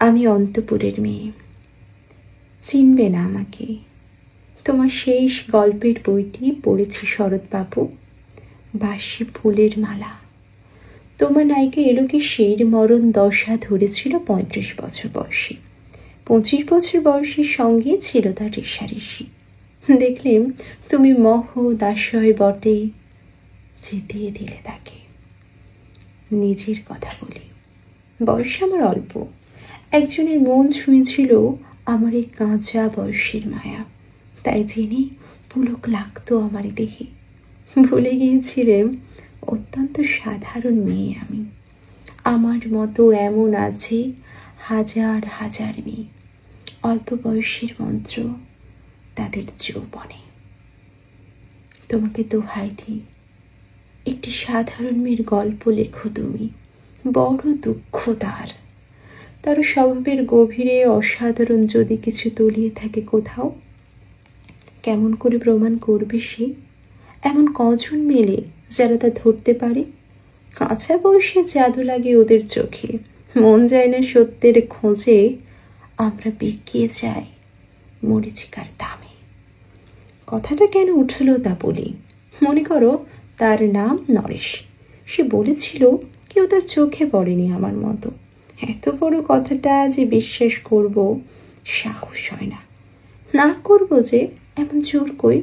আমি অন্তপুরের মেয়ে, চিনবে না আমাকে। তোমার শেষ গল্পের বইটি পড়েছি শরৎবাবু, বাসি ফুলের মালা। তোমার নায়িকা এলোকেশের মরণ দশা ধরেছিল 35 বছর বয়সে। 25 বছর বয়সের সঙ্গে ছিল তার রেশারেশি। দেখলেম তুমি দাসয় বটে, জিতিয়ে দিলে তাকে। নিজের কথা বলি, বয়স আমার অল্প। একজনের মন ছুঁয়েছিল আমার এই কাঁচা বয়সের মায়া, তাই জেনে পুলক লাগতো আমার দেহে। ভুলে গিয়েছিলাম অত্যন্ত সাধারণ মেয়ে আমি। আমার মতো এমন আছে হাজার হাজার মেয়ে, অল্প বয়সের মন্ত্র তাদের যৌবনে। তোমাকে দোহাই দিই, একটি সাধারণ মেয়ের গল্প লেখো তুমি। বড় দুঃখ তার স্বভাবের গভীরে অসাধারণ যদি কিছু তলিয়ে থাকে কোথাও। কেমন করে প্রমাণ করবে সে? এমন কজন মেলে যারা তা ধরতে পারে? কাঁচা বয়সে জাদু লাগে ওদের চোখে, মন যায় না সত্যের খোঁজে। আমরা বিকিয়ে যাই মরিচিকার দামে। কথাটা কেন উঠল তা বলি। মনে করো তার নাম নরেশ। সে বলেছিল কেউ তার চোখে পড়েনি আমার মতো। এত বড় কথাটা যে বিশ্বাস করব সাহস হয় না। না করব যে এমন জোর কই।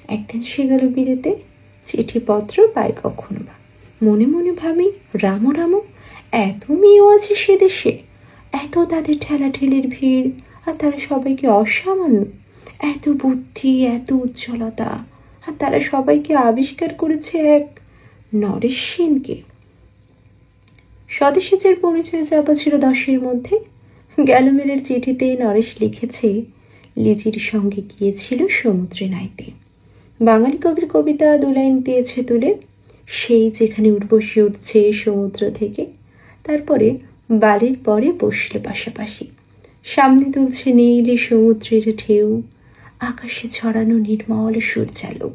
একদিন সে গেল বিলেতে, চিঠিপত্র পাই কখনো বা। মনে মনে ভাবি রামো রামো, এত মেয়েও আছে সে দেশে, এত তাদের ঠেলাঠেলির ভিড়, আর তারা সবাইকে অসামান্য। এত বুদ্ধি, এত উজ্জ্বলতা, আর তারা সবাইকে আবিষ্কার করেছে এক নরেশ সেনকে। স্বদেশীদের পরিচয় চাপা ছিল 10-এর মধ্যে। গ্যালোমেলের চিঠিতে নরেশ লিখেছে লিজির সঙ্গে গিয়েছিল সমুদ্রে নাইতে। বাঙালি কবির কবিতা 2 লাইন দিয়েছে তুলে, সেই যেখানে উর্বশী উঠছে সমুদ্র থেকে, তারপরে বালির পরে বসলে পাশাপাশি, সামনে তুলছে নীল সমুদ্রের ঢেউ, আকাশে ছড়ানো নির্মল সূর্যালো।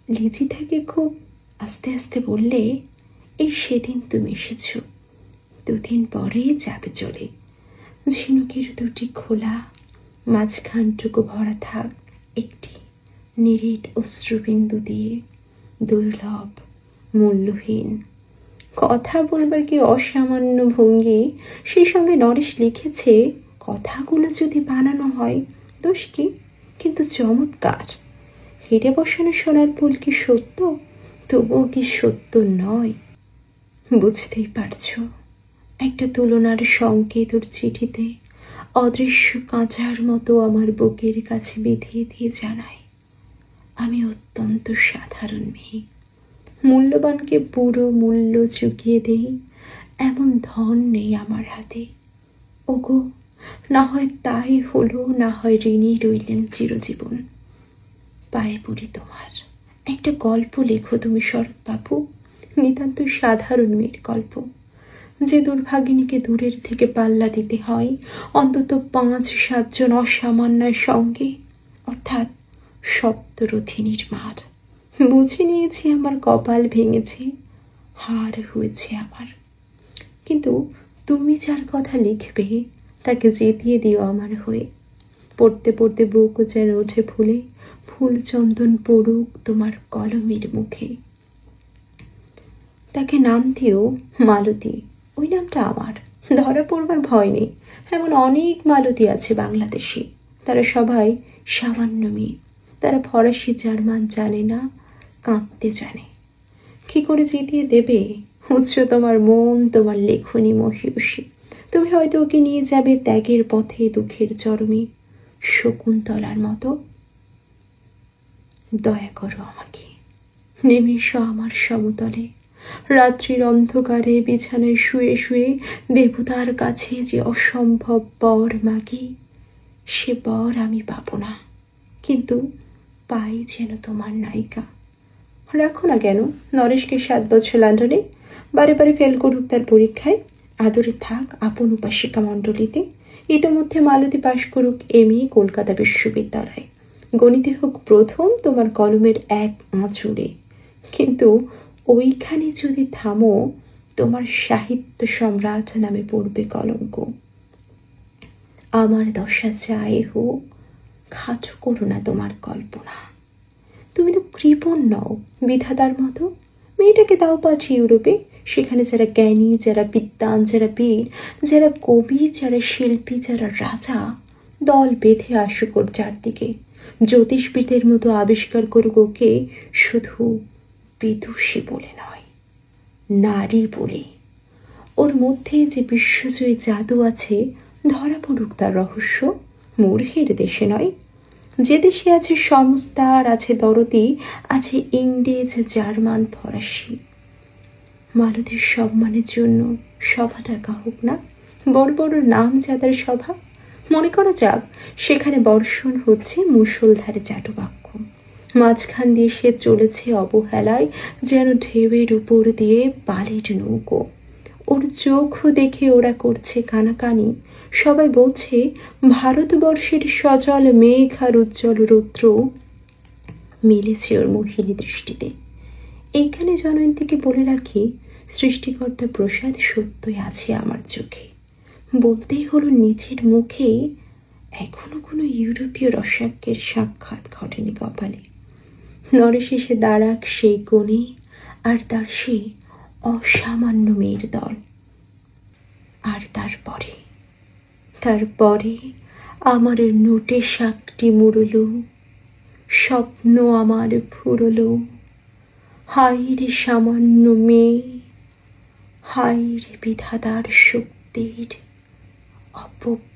লিজি থেকে খুব আস্তে আস্তে বললে, এই সেদিন তুমি এসেছ, 2 দিন পরে যাবে চলে। ঝিনুকের 2টি খোলা, মাঝখানটুকু ভরা থাক একটি নিরেট অশ্রুবিন্দু দিয়ে, দুর্লভ, মূল্যহীন। কথা বলবার কি অসামান্য ভঙ্গি। সেই সঙ্গে নরেশ লিখেছে কথাগুলো যদি বানানো হয় দোষ কি, কিন্তু চমৎকার। হিরে বসানো সোনার ফুল কি সত্য? তবুও কি সত্য নয়? বুঝতেই পারছো, একটা তুলনার সংকেত ওর চিঠিতে অদৃশ্য কাঁচার মতো আমার বুকের কাছে বিধিয়ে দিয়ে জানায়, আমি অত্যন্ত সাধারণ মেয়ে। মূল্যবানকে পুরো মূল্য চুকিয়ে দেই এমন ধন নেই আমার হাতে। ওগো, না হয় তাই হলো, না হয় ঋণী রইলেন চিরজীবন। পায়ে পড়ি তোমার, একটা গল্প লেখো তুমি শরৎবাবু, নিতান্ত সাধারণ মেয়ের গল্প, যে দুর্ভাগিনীকে দূরের থেকে পাল্লা দিতে হয় অন্তত 5-7 জন অসামান্যের সঙ্গে, অর্থাৎ সপ্তরথিনীর মার। বুঝে নিয়েছি আমার কপাল ভেঙেছে, হার হয়েছে আমার। কিন্তু তুমি যার কথা লিখবে তাকে জিতিয়ে দিও আমার হয়ে। পড়তে পড়তে বুক যেন ওঠে ফুলে, ফুল চন্দন পড়ুক তোমার কলমের মুখে। তাকে নাম দিও মালতী, ওই নামটা আমার। ধরা পড়বার ভয় নেই, এমন অনেক মালতী আছে বাংলাদেশে। তারা সবাই সামান্য মেয়ে। তারা ফরাসি জার্মান জানে না, কাঁদতে জানে। কি করে জিতিয়ে দেবে? উৎস তোমার মন, তোমার লেখনী মহিষী। তুমি হয়তো ওকে নিয়ে যাবে ত্যাগের পথে, দুঃখের চরমে, শকুন্তলার মতো। দয়া করো আমাকে, নেমে এসো আমার সমতলে। রাত্রির অন্ধকারে বিছানায় শুয়ে শুয়ে দেবতার কাছে যে অসম্ভব বর মাগি, সে বর আমি পাবো না, কিন্তু পাই যেন তোমার নায়িকা। রাখো না কেন নরেশকে 7 বছর লন্ডনে, বারে বারে ফেল করুক তার পরীক্ষায়। আদরে থাক আপন উপাসিকা মণ্ডলীতে। ইতোমধ্যে মালতী পাশ করুক MA কলকাতা বিশ্ববিদ্যালয়। গণিতে হোক প্রথম তোমার কলমের এক আঁচড়ে। কিন্তু ওইখানে যদি থামো, তোমার সাহিত্য সম্রাট নামে পড়বে কলঙ্ক। আমার দশা যাই হোক, খাটো করো না তোমার কল্পনা। তুমি তো কৃপণ নও বিধাতার মতো। মেয়েটাকে দাও পাঠি ইউরোপে, সেখানে যারা জ্ঞানী, যারা বিদ্বান, যারা বীর, যারা কবি, যারা শিল্পী, যারা রাজা দল বেঁধে আসুক ওর চারদিকে। জ্যোতিষবিদের মতো আবিষ্কার করুক ওকে, শুধু বিদুষী বলে নয়, নারী বলে। ওর মধ্যে যে বিশ্বজয়ী জাদু আছে, ধরা পড়ুক তার রহস্য। মূর্খের দেশে নয়, যে দেশে আছে সমস্তার, আছে দরদি, আছে ইংরেজ, জার্মান, ফরাসি। মালতীর সম্মানের জন্য সভা ডাকা হোক না, বড় বড় নাম যাদের সভা। মনে করা যাক সেখানে বর্ষণ হচ্ছে মুষলধারে চাটুবাক্য। মাঝখান দিয়ে সে চলেছে অবহেলায়, যেন ঢেউয়ের উপর দিয়ে বালির নৌকো। ওর চোখ দেখে ওরা করছে কানাকানি। সবাই বলছে ভারতবর্ষের সজল মেঘ আর উজ্জ্বল রৌদ্র মিলেছে ওর মোহিনী দৃষ্টিতে। এইখানে জনয়ন্তীকে বলে রাখি, সৃষ্টিকর্তা প্রসাদ সত্যই আছে আমার চোখে। বলতেই হলো নিজের মুখে, এখনো কোনো ইউরোপীয় রসাজ্ঞের সাক্ষাৎ ঘটেনি কপালে। নরেশ এসে দাঁড়াক সেই কোণে, আর তার সেই অসামান্য মেয়ের দল। আর তারপরে আমার নোটে শাকটি মুড়ল, স্বপ্ন আমার ফুরলো। হায় রে সামান্য মেয়ে, হায় রে বিধাতার শক্তির অপব্যয়।